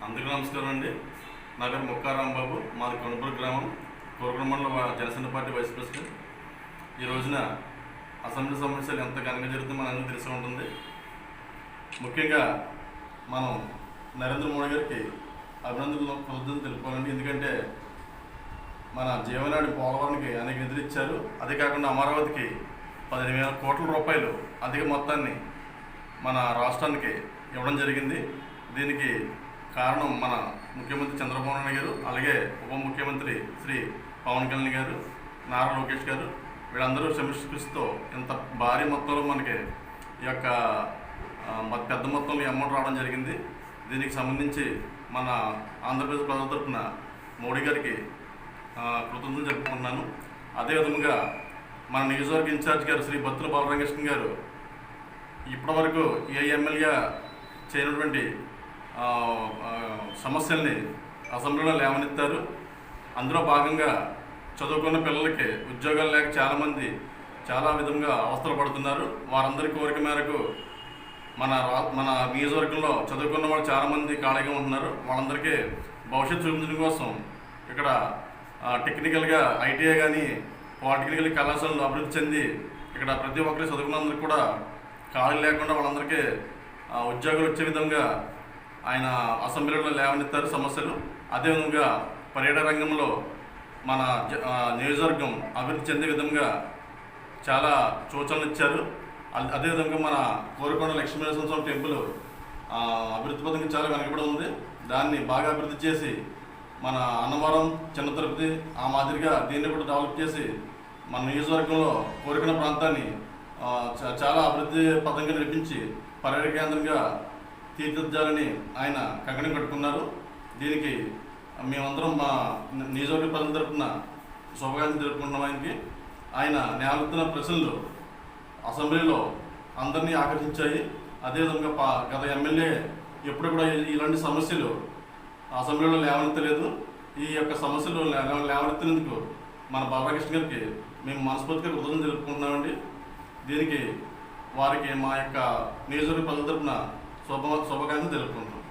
అందరికీ నమస్కారం అండి. నా పేరు ముక్కారాంబాబు. మాది కొనపూర్ గ్రామం, కోరుకొండ మండలం జనసేన పార్టీ వైస్ ప్రెసిడెంట్. ఈ రోజున అసెంబ్లీ సమస్యలు ఎంత ఘనంగా జరుగుతుందో మనందరికీ తెలిసి ఉంటుంది. ముఖ్యంగా మనం నరేంద్ర మోడీ గారికి అభినందనలు కృతజ్ఞతలు తెలుపుకోవాలండి. ఎందుకంటే మన జీవనాడి పోలవరానికి అనేక నిధులు ఇచ్చారు. అదే కాకుండా అమరావతికి 15,000 కోట్ల రూపాయలు అధిక మొత్తాన్ని మన రాష్ట్రానికి ఇవ్వడం జరిగింది. దీనికి కారణం మన ముఖ్యమంత్రి చంద్రబాబు నాయుడు గారు, అలాగే ఉప ముఖ్యమంత్రి శ్రీ పవన్ కళ్యాణ్ గారు, నారా లోకేష్ గారు, వీళ్ళందరూ సమీక్షిస్తూ ఇంత భారీ మొత్తంలో మనకి ఈ యొక్క పెద్ద మొత్తంలో అమౌంట్ రావడం జరిగింది. దీనికి సంబంధించి మన ఆంధ్రప్రదేశ్ ప్రజల తరఫున మోడీ గారికి కృతజ్ఞతలు చెప్పుకుంటున్నాను. అదేవిధంగా మన నియోజకవర్గ ఇన్ఛార్జ్ గారు శ్రీ బత్తుల బాలరామకృష్ణ గారు ఇప్పటివరకు ఏ ఎమ్మెల్యే చేయనటువంటి సమస్యల్ని అసెంబ్లీలో లేవనెత్తారు. అందులో భాగంగా చదువుకున్న పిల్లలకి ఉద్యోగాలు లేక చాలామంది చాలా విధంగా అవస్థలు పడుతున్నారు. వారందరి కోరిక మేరకు మన నియోజకవర్గంలో చదువుకున్న వాళ్ళు చాలామంది ఖాళీగా ఉంటున్నారు. వాళ్ళందరికీ భవిష్యత్తు చూపించడం కోసం ఇక్కడ టెక్నికల్గా ఐటీఐ కానీ పాలిటెక్నికల్ కళాశాలలు అభివృద్ధి చెంది ఇక్కడ ప్రతి ఒక్కరి చదువుకున్నందరికీ కూడా ఖాళీ లేకుండా వాళ్ళందరికీ ఉద్యోగాలు వచ్చే విధంగా ఆయన అసెంబ్లీలో లేవనెత్తారు సమస్యలు. అదేవిధంగా పర్యాటక రంగంలో మన నియోజకవర్గం అభివృద్ధి చెందే విధంగా చాలా సూచనలు ఇచ్చారు. అదేవిధంగా మన కోరుకొండ లక్ష్మీనరసింహస్వామి టెంపుల్ అభివృద్ధి పథకం చాలా వెనకబడి ఉంది. దాన్ని బాగా అభివృద్ధి చేసి మన అన్నవరం, చిన్న తిరుపతి ఆ మాదిరిగా దీన్ని కూడా డెవలప్ చేసి మన నియోజకవర్గంలో కోరుకొండ ప్రాంతాన్ని చాలా అభివృద్ధి పథకంగా నడిపించి పర్యాటక కేంద్రంగా తీర్చిదిద్దాలని ఆయన కంకణం కట్టుకున్నారు. దీనికి మేమందరం మా నియోజకవర్గ ప్రజల తరఫున శుభాకాంక్షలు జరుపుకుంటున్నాం. ఆయనకి ఆయన నేలెత్తిన ప్రశ్నలు అసెంబ్లీలో అందరినీ ఆకర్షించాయి. అదేవిధంగా గత ఎమ్మెల్యే ఎప్పుడు కూడా ఇలాంటి సమస్యలు అసెంబ్లీలో లేవనెత్తలేదు. ఈ యొక్క సమస్యలు లేవనెత్తినందుకు మన బాలకృష్ణ గారికి మేము మనస్ఫూర్తిగా కృతజ్ఞతలు తెలుపుకుంటున్నామండి. దీనికి వారికి మా యొక్క నియోజకవర్గ ప్రజల తరఫున శుభాకాంక్షలు తెలుపుకుంటున్నాం.